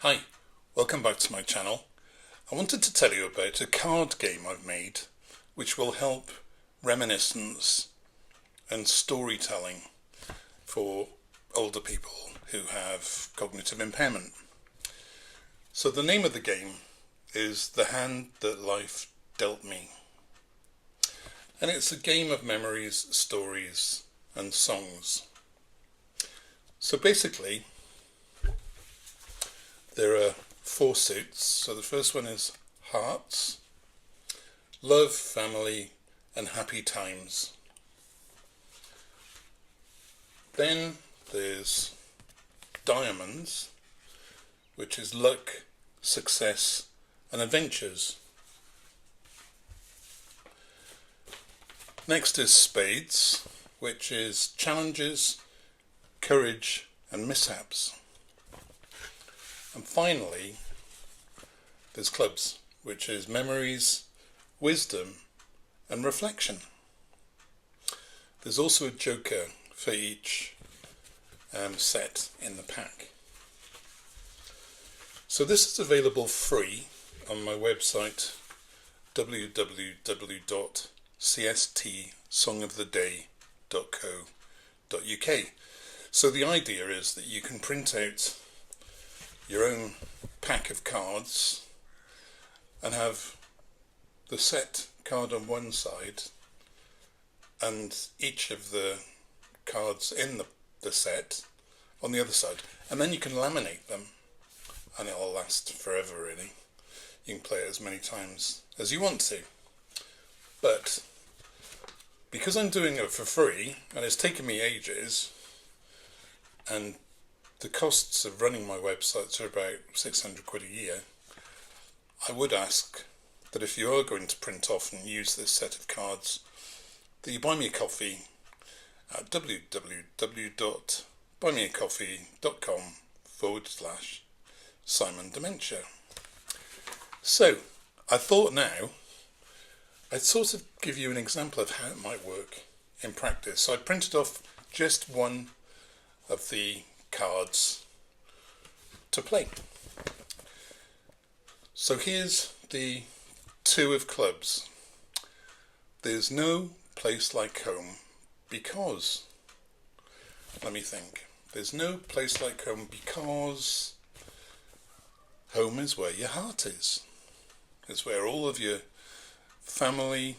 Hi, welcome back to my channel. I wanted to tell you about a card game I've made which will help reminiscence and storytelling for older people who have cognitive impairment. So the name of the game is The Hand That Life Dealt Me, and it's a game of memories, stories and songs. So basically there are 4 suits. So the first one is hearts, love, family and happy times. Then there's diamonds, which is luck, success and adventures. Next is spades, which is challenges, courage and mishaps. And finally there's clubs, which is memories, wisdom and reflection. There's also a joker for each set in the pack. So this is available free on my website www.cstsongoftheday.co.uk. So the idea is that you can print out your own pack of cards and have the set card on one side and each of the cards in the set on the other side, and then you can laminate them and it'll last forever really. You can play it as many times as you want to, but because I'm doing it for free and it's taken me ages, and the costs of running my websites are about 600 quid a year, I would ask that if you are going to print off and use this set of cards, that you buy me a coffee at www.buymeacoffee.com/Simon Dementia. So I thought now I'd sort of give you an example of how it might work in practice. So I printed off just one of the cards to play. So here's the 2 of clubs. There's no place like home because, let me think, there's no place like home because home is where your heart is. It's where all of your family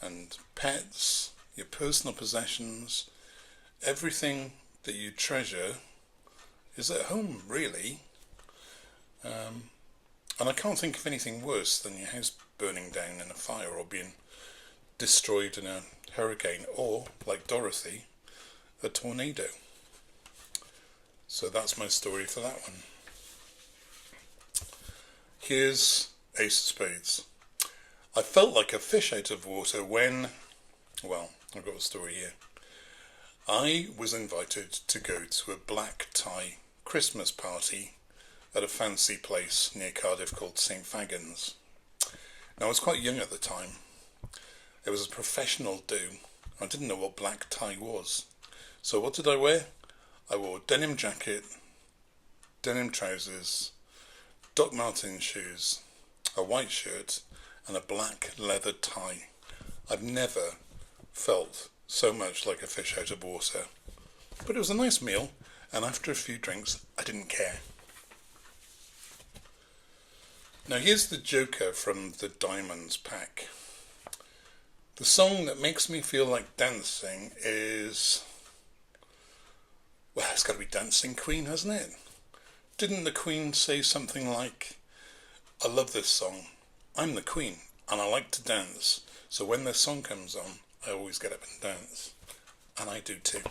and pets, your personal possessions, everything that you treasure is at home really. And I can't think of anything worse than your house burning down in a fire or being destroyed in a hurricane or, like Dorothy, a tornado. So that's my story for that one. Here's Ace of Spades. I felt like a fish out of water when, well, I've got a story here. I was invited to go to a black tie Christmas party at a fancy place near Cardiff called St Fagans. Now I was quite young at the time. It was a professional do. I didn't know what black tie was. So what did I wear? I wore a denim jacket, denim trousers, Doc Martens shoes, a white shirt and a black leather tie. I've never felt so much like a fish out of water. But it was a nice meal, and after a few drinks I didn't care. Now here's the joker from the Diamonds pack. The song that makes me feel like dancing is, well, it's got to be Dancing Queen, hasn't it? Didn't the Queen say something like, I love this song, I'm the Queen and I like to dance, so when this song comes on I always get up and dance. And I do too.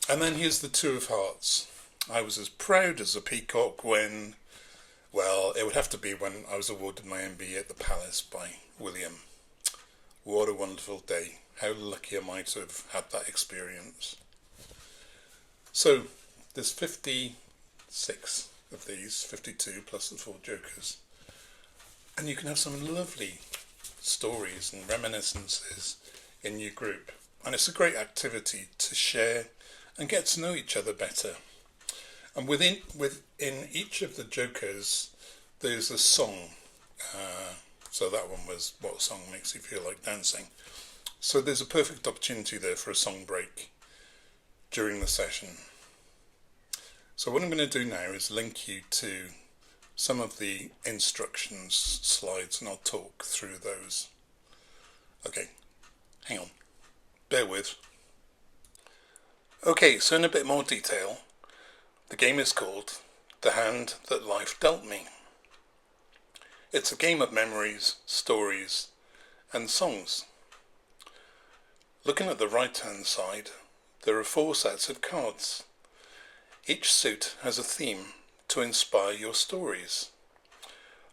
And then here's the 2 of Hearts. I was as proud as a peacock when, well, it would have to be when I was awarded my MBE at the Palace by William. What a wonderful day. How lucky am I to have had that experience. So there's 56 of these, 52 plus the 4 jokers. And you can have some lovely stories and reminiscences in your group. And it's a great activity to share and get to know each other better. And within each of the jokers, there's a song. So that one was what song makes you feel like dancing. So there's a perfect opportunity there for a song break during the session. So what I'm going to do now is link you to some of the instructions slides and I'll talk through those. Okay, hang on, bear with. Okay, so in a bit more detail, the game is called The Hand That Life Dealt Me. It's a game of memories, stories and songs. Looking at the right hand side, there are 4 sets of cards. Each suit has a theme to inspire your stories.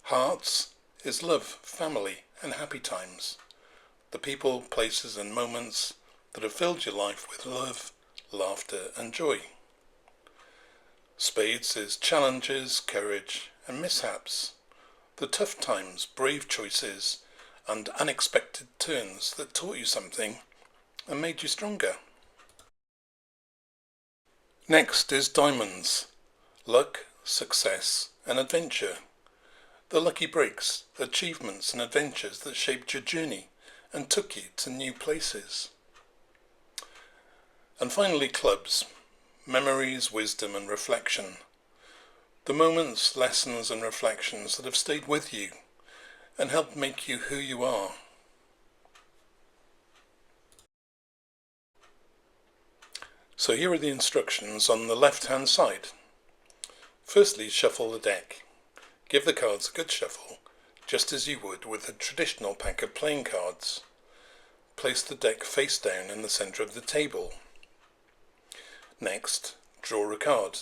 Hearts is love, family and happy times. The people, places and moments that have filled your life with love, laughter and joy. Spades is challenges, courage and mishaps. The tough times, brave choices and unexpected turns that taught you something and made you stronger. Next is diamonds. Luck, success and adventure. The lucky breaks, achievements and adventures that shaped your journey and took you to new places. And finally clubs. Memories, wisdom and reflection. The moments, lessons and reflections that have stayed with you and helped make you who you are. So here are the instructions on the left hand side. Firstly, shuffle the deck. Give the cards a good shuffle, just as you would with a traditional pack of playing cards. Place the deck face down in the centre of the table. Next, draw a card.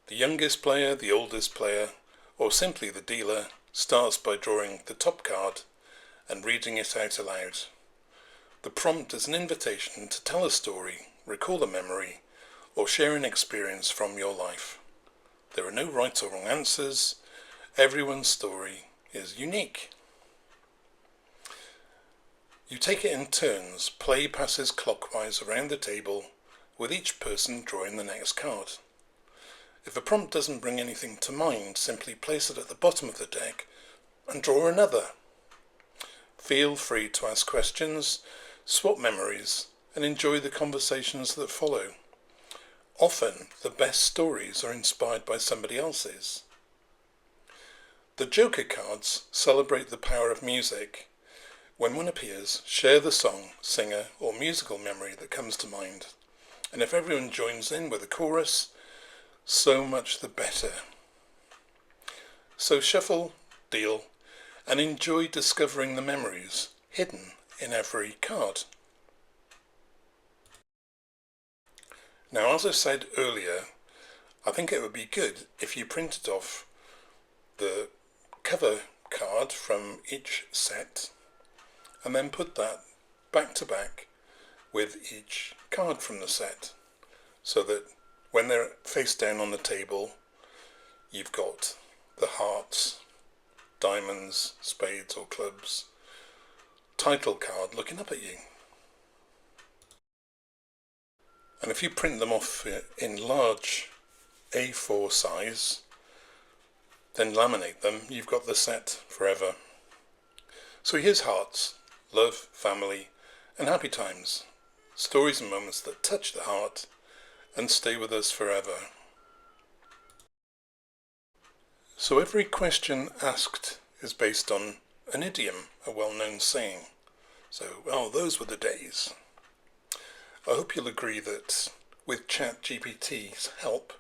The youngest player, the oldest player, or simply the dealer starts by drawing the top card and reading it out aloud. The prompt is an invitation to tell a story, recall a memory, or share an experience from your life. There are no right or wrong answers. Everyone's story is unique. You take it in turns. Play passes clockwise around the table, with each person drawing the next card. If a prompt doesn't bring anything to mind, simply place it at the bottom of the deck and draw another. Feel free to ask questions, swap memories, and enjoy the conversations that follow. Often, the best stories are inspired by somebody else's. The Joker cards celebrate the power of music. When one appears, share the song, singer, or musical memory that comes to mind. And if everyone joins in with a chorus, so much the better. So shuffle, deal, and enjoy discovering the memories hidden in every card. Now, as I said earlier, I think it would be good if you printed off the cover card from each set and then put that back to back with each card from the set, so that when they're face down on the table, you've got the hearts, diamonds, spades or clubs title card looking up at you. And if you print them off in large A4 size, then laminate them, you've got the set forever. So here's hearts, love, family and happy times, stories and moments that touch the heart and stay with us forever. So every question asked is based on an idiom, a well-known saying. So, oh, those were the days. I hope you'll agree that with ChatGPT's help,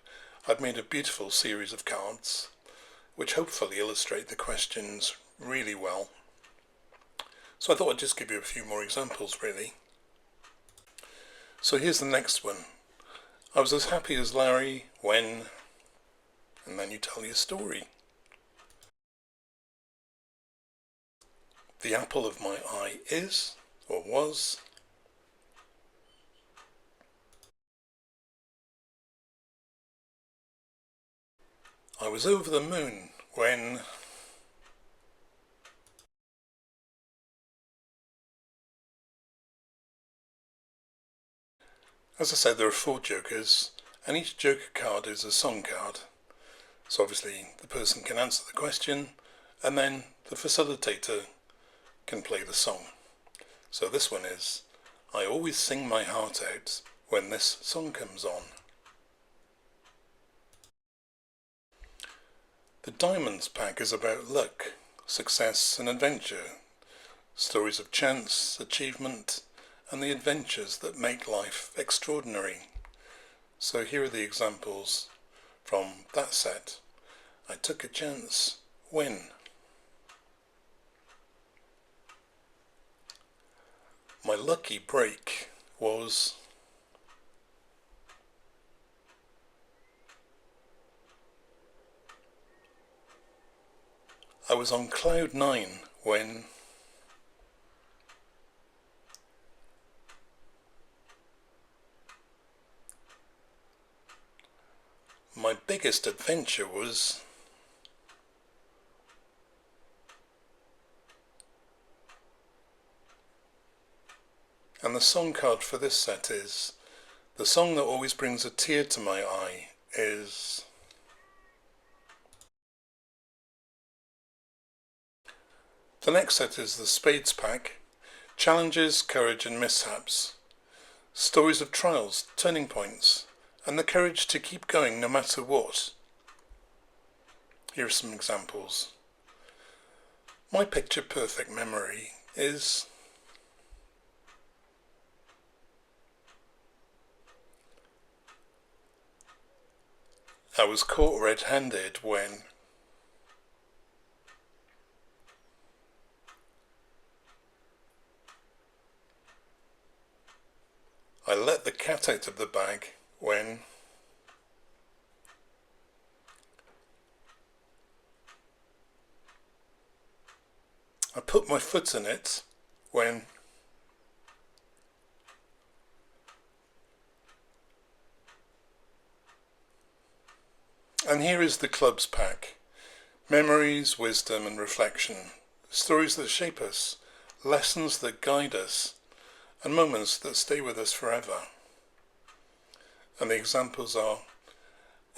I've made a beautiful series of cards which hopefully illustrate the questions really well. So I thought I'd just give you a few more examples, really. So here's the next one. I was as happy as Larry when... and then you tell your story. The apple of my eye is, or was... I was over the moon when... As I said, there are 4 jokers, and each joker card is a song card. So obviously the person can answer the question, and then the facilitator can play the song. So this one is, I always sing my heart out when this song comes on. The Diamonds pack is about luck, success and adventure, stories of chance, achievement, and the adventures that make life extraordinary. So here are the examples from that set. I took a chance when. My lucky break was. I was on cloud 9 when. My biggest adventure was. And the song card for this set is, the song that always brings a tear to my eye is. The next set is the Spades pack, challenges, courage and mishaps, stories of trials, turning points, and the courage to keep going no matter what. Here are some examples. My picture perfect memory is. I was caught red-handed when. I let the cat out of the bag when. I put my foot in it when. And here is the clubs pack. Memories, wisdom and reflection. Stories that shape us. Lessons that guide us. And moments that stay with us forever. And the examples are,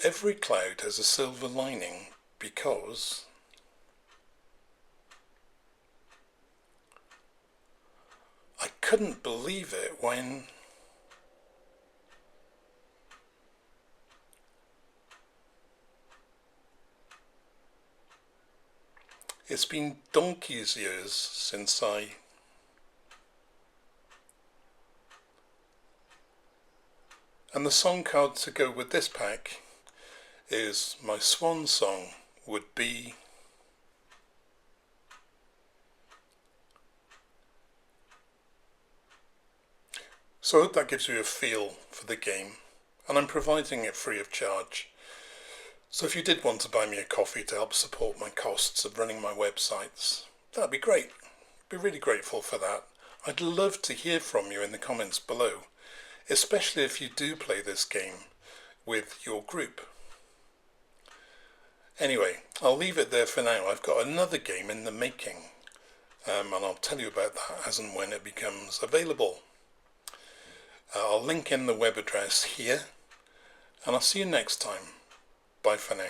every cloud has a silver lining because. I couldn't believe it when. It's been donkey's years since I. And the song card to go with this pack is, my swan song would be. So I hope that gives you a feel for the game, and I'm providing it free of charge. So if you did want to buy me a coffee to help support my costs of running my websites, that'd be great. Be really grateful for that. I'd love to hear from you in the comments below, especially if you do play this game with your group. Anyway, I'll leave it there for now. I've got another game in the making, and I'll tell you about that as and when it becomes available. I'll link in the web address here, and I'll see you next time. Bye for now.